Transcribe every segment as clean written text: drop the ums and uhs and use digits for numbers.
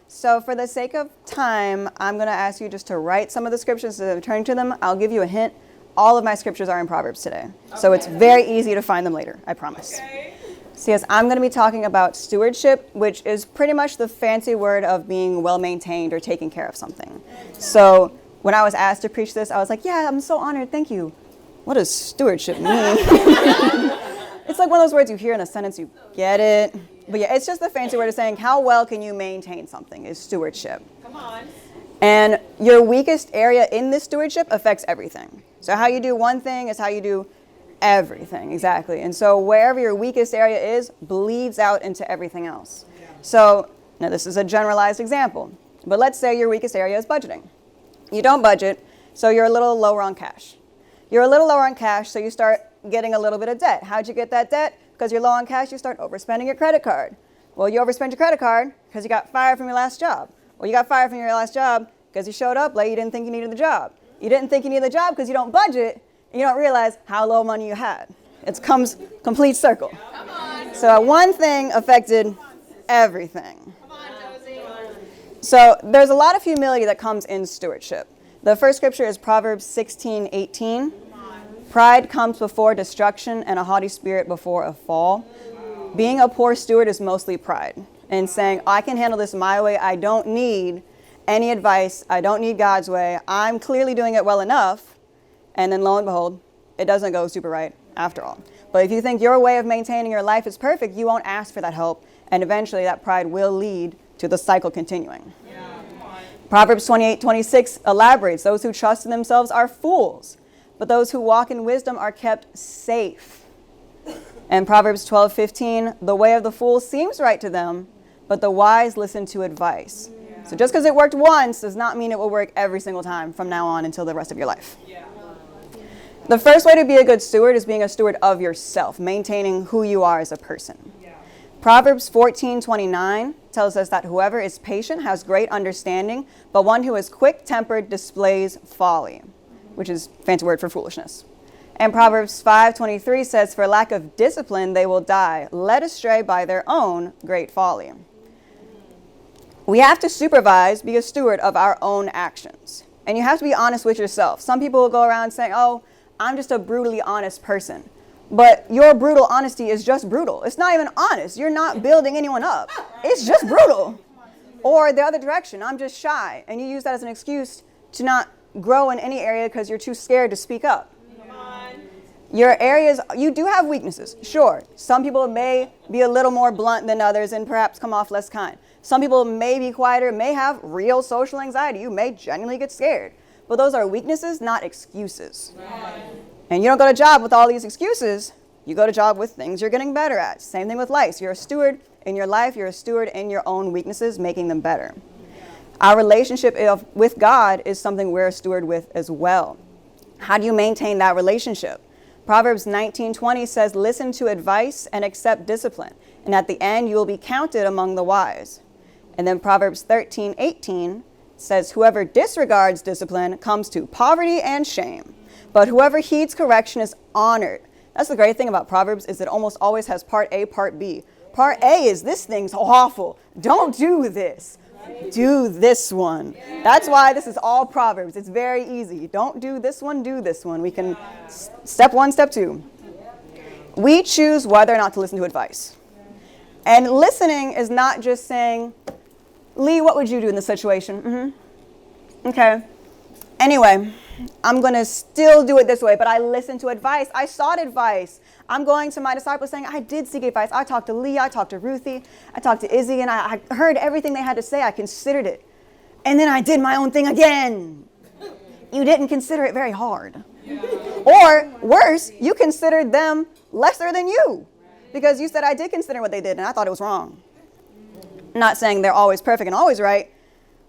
So for the sake of time, I'm going to ask you just to write some of the scriptures instead of turning to them. I'll give you a hint. All of my scriptures are in Proverbs today. Okay. So it's very easy to find them later, I promise. Okay. So yes, I'm going to be talking about stewardship, which is pretty much the fancy word of being well-maintained or taking care of something. So when I was asked to preach this, I was like, yeah, I'm so honored, thank you. What does stewardship mean? It's like one of those words you hear in a sentence, you get it. But yeah, it's just the fancy word of saying how well can you maintain something is stewardship. Come on. And your weakest area in this stewardship affects everything. So how you do one thing is how you do everything, exactly. And so wherever your weakest area is, bleeds out into everything else. Yeah. So now this is a generalized example, but let's say your weakest area is budgeting. You don't budget, so you're a little lower on cash. You're a little lower on cash, so you start getting a little bit of debt. How'd you get that debt? Because you're low on cash, you start overspending your credit card. Well, you overspend your credit card because you got fired from your last job. Well, you got fired from your last job because you showed up late, you didn't think you needed the job. You didn't think you needed the job because you don't budget, and you don't realize how low money you had. It comes complete circle. Come on. So one thing affected everything. Come on, Josie. So there's a lot of humility that comes in stewardship. The first scripture is Proverbs 16:18. Pride comes before destruction and a haughty spirit before a fall. Being a poor steward is mostly pride and saying, I can handle this my way. I don't need any advice. I don't need God's way. I'm clearly doing it well enough. And then lo and behold, it doesn't go super right after all. But if you think your way of maintaining your life is perfect, you won't ask for that help. And eventually that pride will lead to the cycle continuing. Yeah. Proverbs 28:26 elaborates, those who trust in themselves are fools, but those who walk in wisdom are kept safe. And Proverbs 12:15, the way of the fool seems right to them, but the wise listen to advice. Yeah. So just because it worked once does not mean it will work every single time from now on until the rest of your life. Yeah. The first way to be a good steward is being a steward of yourself, maintaining who you are as a person. Yeah. Proverbs 14:29 tells us that whoever is patient has great understanding, but one who is quick-tempered displays folly, which is a fancy word for foolishness. And Proverbs 5:23 says, for lack of discipline they will die, led astray by their own great folly. We have to supervise, be a steward of our own actions. And you have to be honest with yourself. Some people will go around saying, oh, I'm just a brutally honest person. But your brutal honesty is just brutal. It's not even honest. You're not building anyone up. It's just brutal. Or the other direction, I'm just shy. And you use that as an excuse to not grow in any area because you're too scared to speak up. Your areas, you do have weaknesses, sure. Some people may be a little more blunt than others and perhaps come off less kind. Some people may be quieter, may have real social anxiety. You may genuinely get scared. But those are weaknesses, not excuses. Right. And you don't go to job with all these excuses. You go to job with things you're getting better at. Same thing with life. You're a steward in your life. You're a steward in your own weaknesses, making them better. Our relationship with God is something we're a steward with as well. How do you maintain that relationship? Proverbs 19:20 says, listen to advice and accept discipline, and at the end you will be counted among the wise. And then Proverbs 13:18 says, whoever disregards discipline comes to poverty and shame, but whoever heeds correction is honored. That's the great thing about Proverbs is it almost always has part A, part B. Part A is this thing's awful. Don't do this. Do this one. That's why this is all Proverbs. It's very easy. Don't do this one, do this one. We can step one, step two. We choose whether or not to listen to advice. And listening is not just saying, Lee, what would you do in this situation? Mm-hmm. Okay. Anyway, I'm going to still do it this way, but I listened to advice. I sought advice. I'm going to my disciples saying, I did seek advice. I talked to Lee, I talked to Ruthie, I talked to Izzy, and I heard everything they had to say. I considered it. And then I did my own thing again. You didn't consider it very hard. Yeah. Or worse, you considered them lesser than you because you said, I did consider what they did, and I thought it was wrong. Not saying they're always perfect and always right,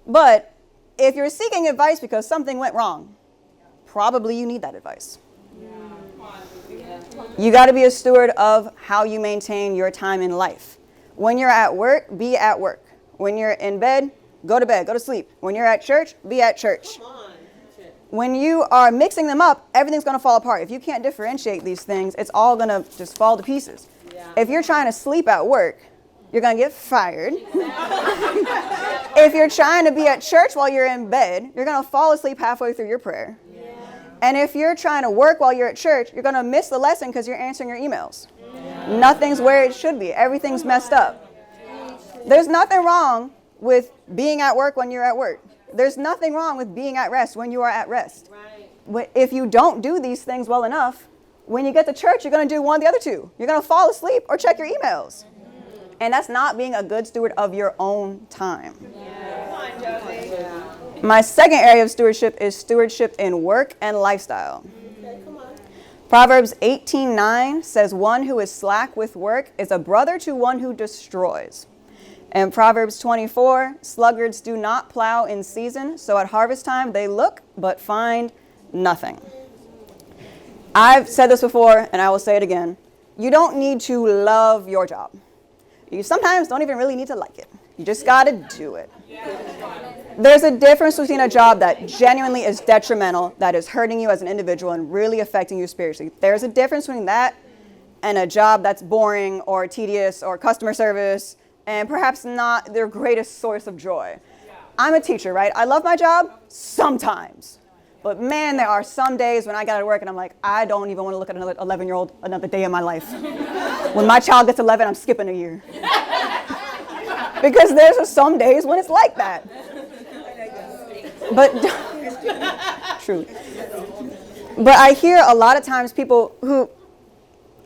but if you're seeking advice because something went wrong, probably you need that advice. You got to be a steward of how you maintain your time in life. When you're at work, be at work. When you're in bed, go to bed, go to sleep. When you're at church, be at church. When you are mixing them up, everything's going to fall apart. If you can't differentiate these things, it's all going to just fall to pieces. Yeah. If you're trying to sleep at work, you're going to get fired. If you're trying to be at church while you're in bed, you're going to fall asleep halfway through your prayer. Yeah. And if you're trying to work while you're at church, you're going to miss the lesson because you're answering your emails. Yeah. Nothing's where it should be. Everything's messed up. There's nothing wrong with being at work when you're at work. There's nothing wrong with being at rest when you are at rest. Right. If you don't do these things well enough, when you get to church, you're going to do one of the other two. You're going to fall asleep or check your emails. And that's not being a good steward of your own time. Yeah. Come on, Josie. Yeah. My second area of stewardship is stewardship in work and lifestyle. Okay, come on. Proverbs 18:9 says, "One who is slack with work is a brother to one who destroys." And Proverbs 24, "Sluggards do not plow in season, so at harvest time they look but find nothing." I've said this before, and I will say it again. You don't need to love your job. You sometimes don't even really need to like it. You just got to do it. There's a difference between a job that genuinely is detrimental, that is hurting you as an individual and really affecting you spiritually. There's a difference between that and a job that's boring or tedious or customer service and perhaps not their greatest source of joy. I'm a teacher, right? I love my job sometimes. But man, there are some days when I get out of work and I'm like, I don't even want to look at another 11-year-old another day in my life. When my child gets 11, I'm skipping a year. Because there's some days when it's like that. But, true. But I hear a lot of times people who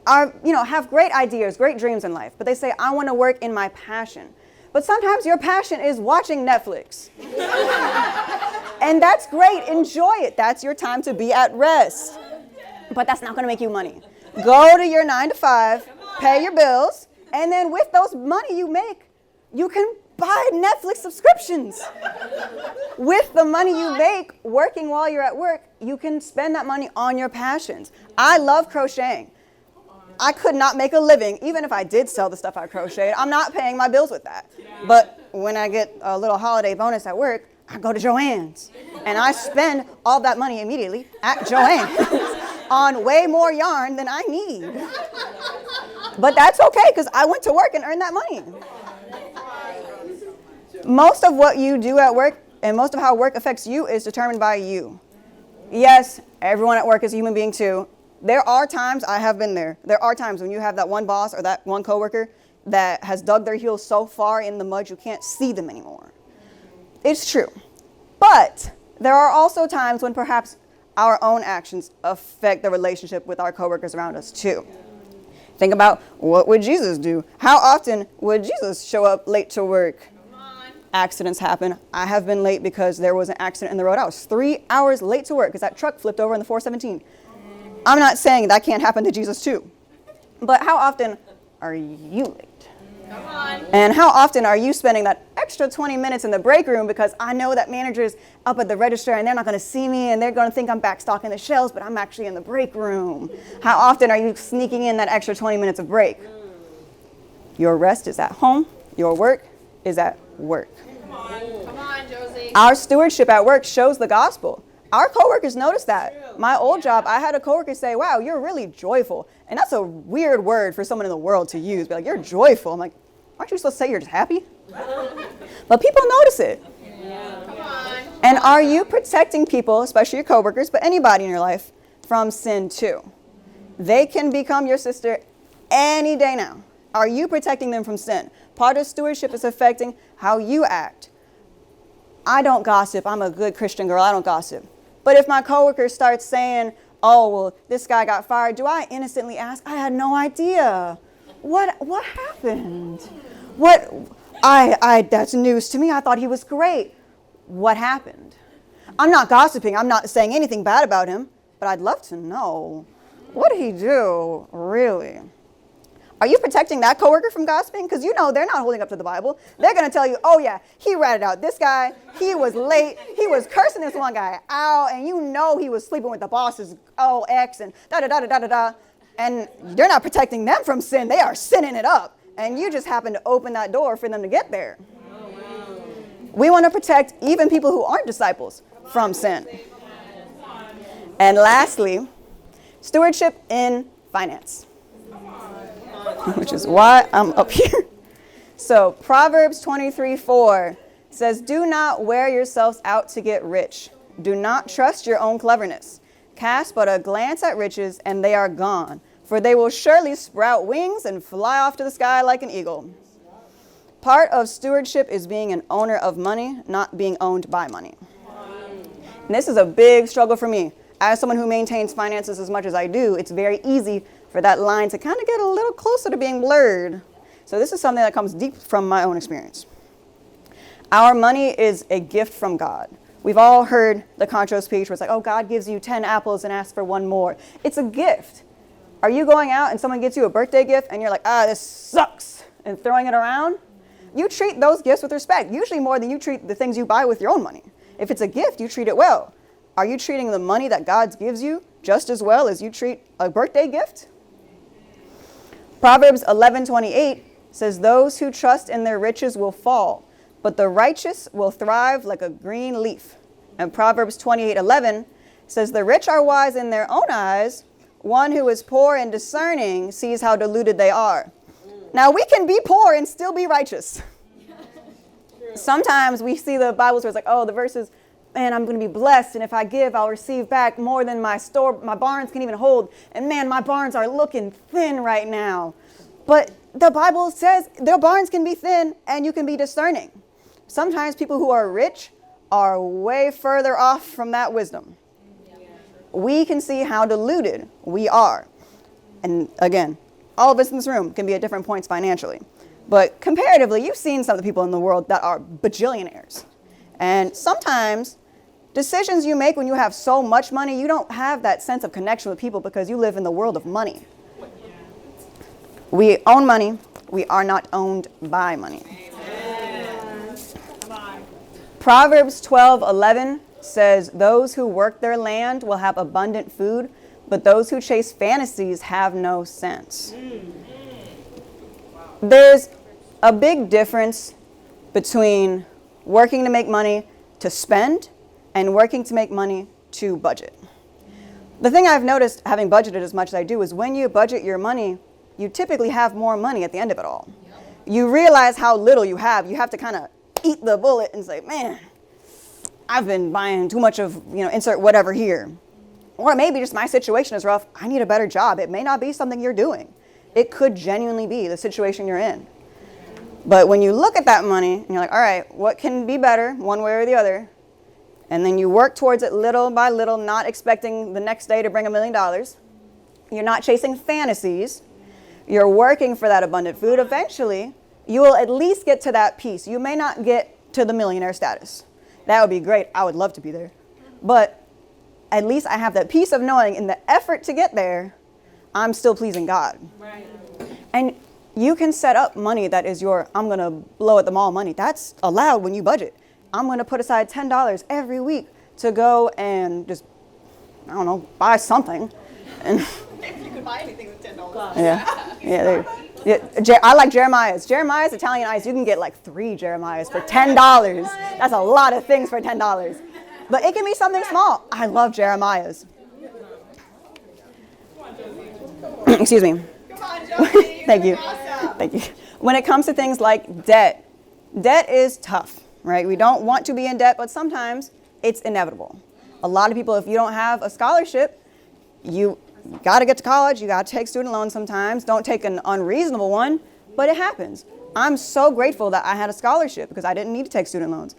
are, have great ideas, great dreams in life, but they say, I want to work in my passion. But sometimes your passion is watching Netflix. And that's great. Enjoy it. That's your time to be at rest. But that's not going to make you money. Go to your 9 to 5, pay your bills, and then with those money you make, you can buy Netflix subscriptions. With the money you make working while you're at work, you can spend that money on your passions. I love crocheting. I could not make a living, even if I did sell the stuff I crocheted. I'm not paying my bills with that. But when I get a little holiday bonus at work, I go to Joann's. And I spend all that money immediately at Joann's on way more yarn than I need. But that's okay, because I went to work and earned that money. Most of what you do at work and most of how work affects you is determined by you. Yes, everyone at work is a human being too. There are times, I have been there, there are times when you have that one boss or that one coworker that has dug their heels so far in the mud you can't see them anymore. It's true. But there are also times when perhaps our own actions affect the relationship with our coworkers around us too. Think about, what would Jesus do? How often would Jesus show up late to work? Accidents happen. I have been late because there was an accident in the road. I was 3 hours late to work because that truck flipped over in the 417. I'm not saying that can't happen to Jesus too. But how often are you late? Come on. And how often are you spending that extra 20 minutes in the break room because I know that manager's up at the register and they're not going to see me and they're going to think I'm back stocking the shelves, but I'm actually in the break room. How often are you sneaking in that extra 20 minutes of break? Your rest is at home. Your work is at work. Come on, Josie. Our stewardship at work shows the gospel. Our coworkers notice that. My old job, I had a coworker say, "Wow, you're really joyful." And that's a weird word for someone in the world to use. Be like, "You're joyful." I'm like, aren't you supposed to say you're just happy? But people notice it. Yeah. Come on. And are you protecting people, especially your coworkers, but anybody in your life, from sin too? They can become your sister any day now. Are you protecting them from sin? Part of stewardship is affecting how you act. I don't gossip. I'm a good Christian girl. I don't gossip. But if my coworker starts saying, "Oh, well, this guy got fired," do I innocently ask, "I had no idea. What happened? That's news to me. I thought he was great. What happened?" I'm not gossiping. I'm not saying anything bad about him, but I'd love to know, what did he do, really? Are you protecting that coworker from gossiping? Because they're not holding up to the Bible. They're going to tell you, "Oh yeah, he ratted out this guy. He was late. He was cursing this one guy out. And he was sleeping with the boss's ex and da-da-da-da-da-da." And you're not protecting them from sin. They are sinning it up. And you just happen to open that door for them to get there. We want to protect even people who aren't disciples from sin. And lastly, stewardship in finance, which is why I'm up here. So Proverbs 23:4 It says, do not wear yourselves out to get rich. Do not trust your own cleverness. Cast but a glance at riches, and they are gone, for they will surely sprout wings and fly off to the sky like an eagle. Part of stewardship is being an owner of money, not being owned by money. And this is a big struggle for me. As someone who maintains finances as much as I do, it's very easy for that line to kind of get a little closer to being blurred. So this is something that comes deep from my own experience. Our money is a gift from God. We've all heard the Concho speech where it's like, oh, God gives you 10 apples and asks for one more. It's a gift. Are you going out and someone gets you a birthday gift and you're like, this sucks, and throwing it around? You treat those gifts with respect, usually more than you treat the things you buy with your own money. If it's a gift, you treat it well. Are you treating the money that God gives you just as well as you treat a birthday gift? Proverbs 11:28 says, those who trust in their riches will fall, but the righteous will thrive like a green leaf. And Proverbs 28:11 says, the rich are wise in their own eyes. One who is poor and discerning sees how deluded they are. Now, we can be poor and still be righteous. Sometimes we see the Bible where it's like, oh, the verse is, man, I'm going to be blessed, and if I give, I'll receive back more than my barns can even hold. And man, my barns are looking thin right now. But the Bible says their barns can be thin and you can be discerning. Sometimes people who are rich are way further off from that wisdom. We can see how deluded we are. And again, all of us in this room can be at different points financially. But comparatively, you've seen some of the people in the world that are bajillionaires. And sometimes decisions you make when you have so much money, you don't have that sense of connection with people because you live in the world of money. We own money. We are not owned by money. Proverbs 12:11 says, those who work their land will have abundant food, but those who chase fantasies have no sense. There's a big difference between working to make money to spend and working to make money to budget. The thing I've noticed, having budgeted as much as I do, is when you budget your money, you typically have more money at the end of it all. You realize how little you have. You have to kind of eat the bullet and say, man, I've been buying too much of, insert whatever here. Or maybe just my situation is rough. I need a better job. It may not be something you're doing. It could genuinely be the situation you're in. But when you look at that money and you're like, all right, what can be better one way or the other? And then you work towards it little by little, not expecting the next day to bring $1 million. You're not chasing fantasies. You're working for that abundant food. Eventually, you will at least get to that peace. You may not get to the millionaire status. That would be great. I would love to be there. But at least I have that peace of knowing in the effort to get there, I'm still pleasing God. Right. And you can set up money that is I'm going to blow at the mall money. That's allowed when you budget. I'm going to put aside $10 every week to go and just, buy something. And you could buy anything with $10. Yeah. I like Jeremiah's. Jeremiah's Italian ice, you can get like 3 Jeremiah's for $10. That's a lot of things for $10. But it can be something small. I love Jeremiah's. Excuse me. Come on, Josie. Thank you. Awesome. Thank you. When it comes to things like debt is tough, right? We don't want to be in debt, but sometimes it's inevitable. A lot of people, if you don't have a scholarship, you got to get to college. You got to take student loans sometimes. Don't take an unreasonable one, but it happens. I'm so grateful that I had a scholarship because I didn't need to take student loans.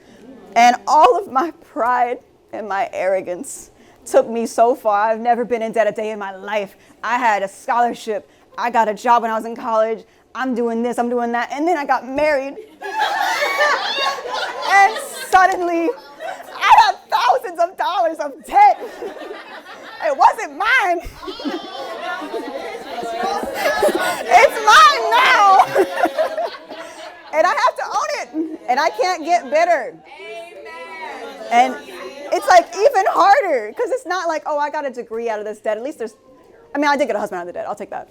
And all of my pride and my arrogance took me so far. I've never been in debt a day in my life. I had a scholarship. I got a job when I was in college. I'm doing this, I'm doing that. And then I got married. And suddenly, I had thousands of dollars of debt. It wasn't mine. It's mine now. And I have to own it. And I can't get bitter. And it's like even harder because it's not like, I got a degree out of this debt. At least I did get a husband out of the debt. I'll take that.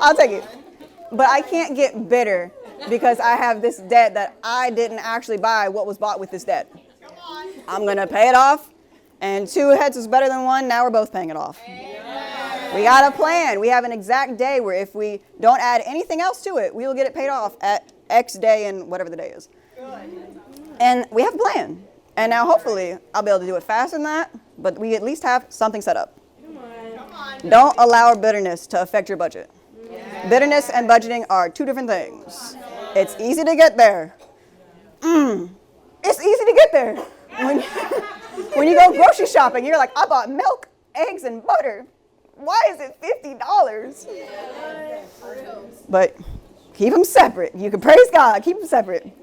I'll take it. But I can't get bitter because I have this debt that I didn't actually buy what was bought with this debt. I'm going to pay it off. And 2 heads is better than 1. Now we're both paying it off. We got a plan. We have an exact day where if we don't add anything else to it, we will get it paid off at X day and whatever the day is. And we have a plan. And now hopefully I'll be able to do it faster than that, but we at least have something set up. Come on. Don't allow bitterness to affect your budget. Bitterness and budgeting are two different things. It's easy to get there. It's easy to get there. When you go grocery shopping, you're like, I bought milk, eggs, and butter. Why is it $50? But keep them separate. You can praise God. Keep them separate.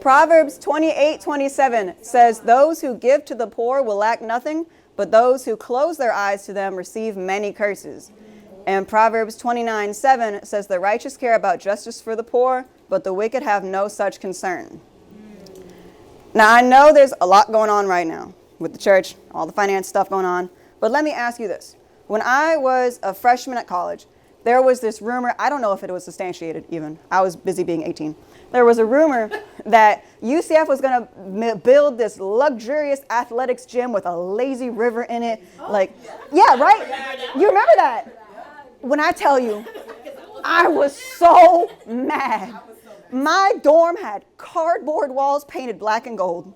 Proverbs 28:27 says, those who give to the poor will lack nothing, but those who close their eyes to them receive many curses. And Proverbs 29:7 says, the righteous care about justice for the poor, but the wicked have no such concern. Now, I know there's a lot going on right now with the church, all the finance stuff going on, but let me ask you this. When I was a freshman at college, there was this rumor, I don't know if it was substantiated even, I was busy being 18. There was a rumor that UCF was going to build this luxurious athletics gym with a lazy river in it. Like, yeah, right? You remember that? When I tell you, I was so mad. My dorm had cardboard walls painted black and gold.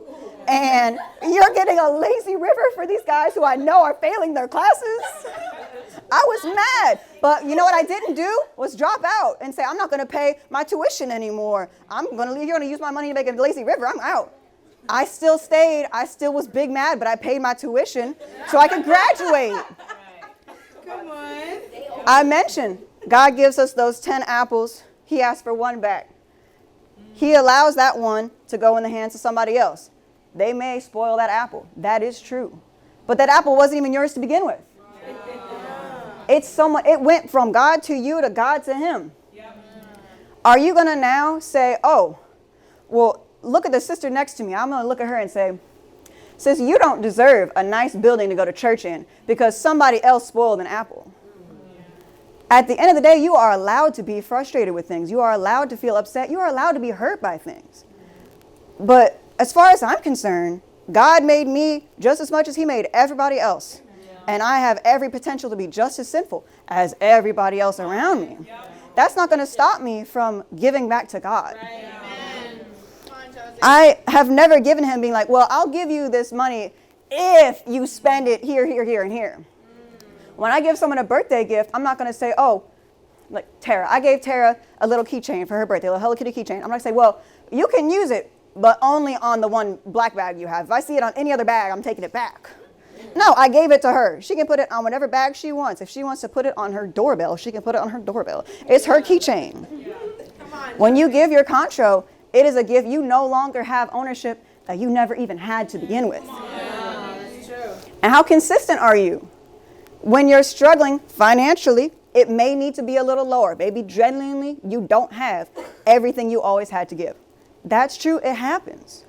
And you're getting a lazy river for these guys who I know are failing their classes. I was mad. But you know what I didn't do was drop out and say, I'm not going to pay my tuition anymore. I'm going to leave. You're going to use my money to make a lazy river. I'm out. I still stayed. I still was big mad, but I paid my tuition so I could graduate. Come on. I mentioned God gives us those 10 apples. He asked for one back. He allows that one to go in the hands of somebody else. They may spoil that apple. That is true. But that apple wasn't even yours to begin with. It went from God to you to God to him. Are you going to now say, oh, well, look at the sister next to me. I'm going to look at her and say, sis, you don't deserve a nice building to go to church in because somebody else spoiled an apple. At the end of the day, you are allowed to be frustrated with things. You are allowed to feel upset. You are allowed to be hurt by things. But as far as I'm concerned, God made me just as much as he made everybody else. And I have every potential to be just as sinful as everybody else around me. That's not going to stop me from giving back to God. I have never given him being like, well, I'll give you this money if you spend it here, here, here, and here. When I give someone a birthday gift, I'm not going to say, oh, like Tara. I gave Tara a little keychain for her birthday, a little Hello Kitty keychain. I'm not going to say, well, you can use it, but only on the one black bag you have. If I see it on any other bag, I'm taking it back. No, I gave it to her. She can put it on whatever bag she wants. If she wants to put it on her doorbell, she can put it on her doorbell. It's her keychain. When you give your contro, it is a gift you no longer have ownership that you never even had to begin with. And how consistent are you? When you're struggling financially, it may need to be a little lower. Maybe genuinely you don't have everything you always had to give. That's true. It happens.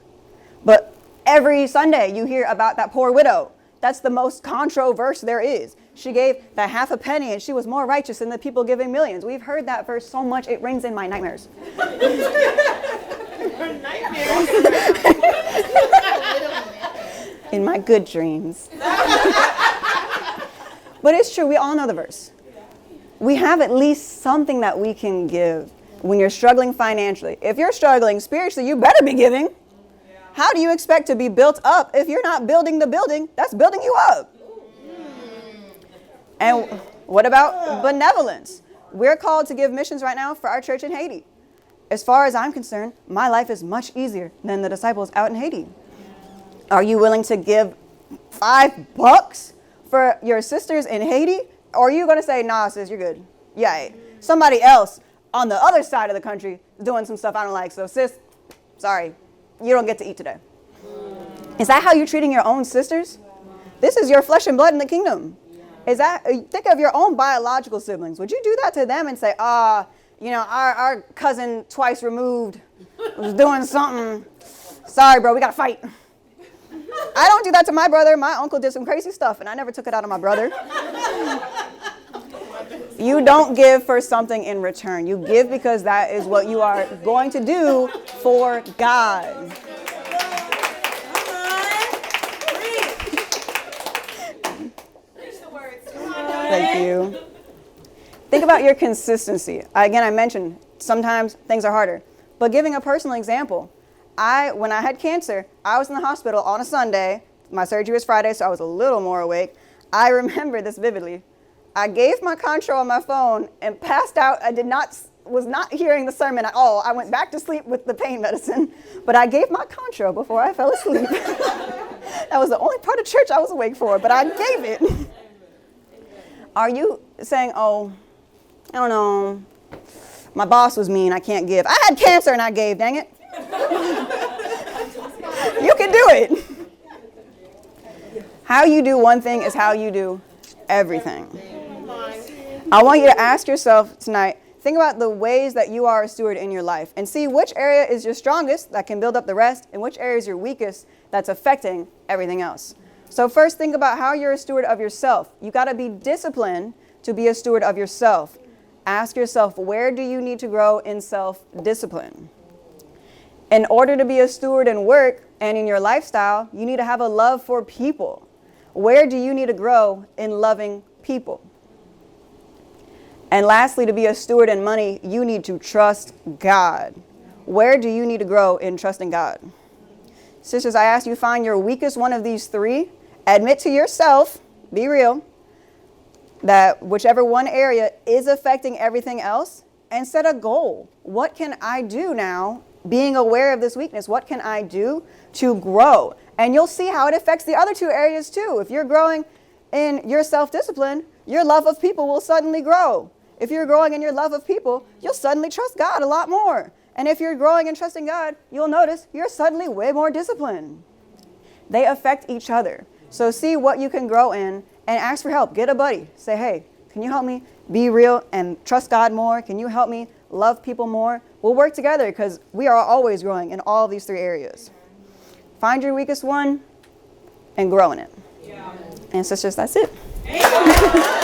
But every Sunday you hear about that poor widow. That's the most controversial there is. She gave that half a penny and she was more righteous than the people giving millions. We've heard that verse so much it rings in my nightmares. In my good dreams. But it's true, we all know the verse. We have at least something that we can give when you're struggling financially. If you're struggling spiritually, you better be giving. How do you expect to be built up if you're not building the building that's building you up? And what about benevolence? We're called to give missions right now for our church in Haiti. As far as I'm concerned, my life is much easier than the disciples out in Haiti. Are you willing to give $5 for your sisters in Haiti? Or are you going to say, nah, sis, you're good. Yeah, somebody else on the other side of the country is doing some stuff I don't like. So sis, sorry, you don't get to eat today. Is that how you're treating your own sisters? This is your flesh and blood in the kingdom. Think of your own biological siblings. Would you do that to them and say, our cousin twice removed was doing something. Sorry, bro, we got to fight. I don't do that to my brother. My uncle did some crazy stuff, and I never took it out on my brother. You don't give for something in return. You give because that is what you are going to do for God. Preach the words. Come on, Thank you. Think about your consistency. Again, I mentioned sometimes things are harder. But giving a personal example, when I had cancer, I was in the hospital on a Sunday. My surgery was Friday, so I was a little more awake. I remember this vividly. I gave my Contro on my phone and passed out. I was not hearing the sermon at all. I went back to sleep with the pain medicine, but I gave my Contro before I fell asleep. That was the only part of church I was awake for, but I gave it. Are you saying, oh, I don't know, my boss was mean, I can't give. I had cancer and I gave, dang it. You can do it. How you do one thing is how you do everything. I want you to ask yourself tonight, think about the ways that you are a steward in your life and see which area is your strongest that can build up the rest and which area is your weakest that's affecting everything else. So first, think about how you're a steward of yourself. You got to be disciplined to be a steward of yourself. Ask yourself, where do you need to grow in self-discipline? In order to be a steward in work and in your lifestyle, you need to have a love for people. Where do you need to grow in loving people? And lastly, to be a steward in money, you need to trust God. Where do you need to grow in trusting God? Sisters, I ask you to find your weakest one of these three. Admit to yourself, be real, that whichever one area is affecting everything else, and set a goal. What can I do now, being aware of this weakness? What can I do to grow? And you'll see how it affects the other two areas too. If you're growing in your self-discipline, your love of people will suddenly grow. If you're growing in your love of people, you'll suddenly trust God a lot more. And if you're growing and trusting God, you'll notice you're suddenly way more disciplined. They affect each other. So see what you can grow in and ask for help. Get a buddy. Say, hey, can you help me be real and trust God more? Can you help me love people more? We'll work together because we are always growing in all these three areas. Find your weakest one and grow in it. Yeah. And sisters, that's it.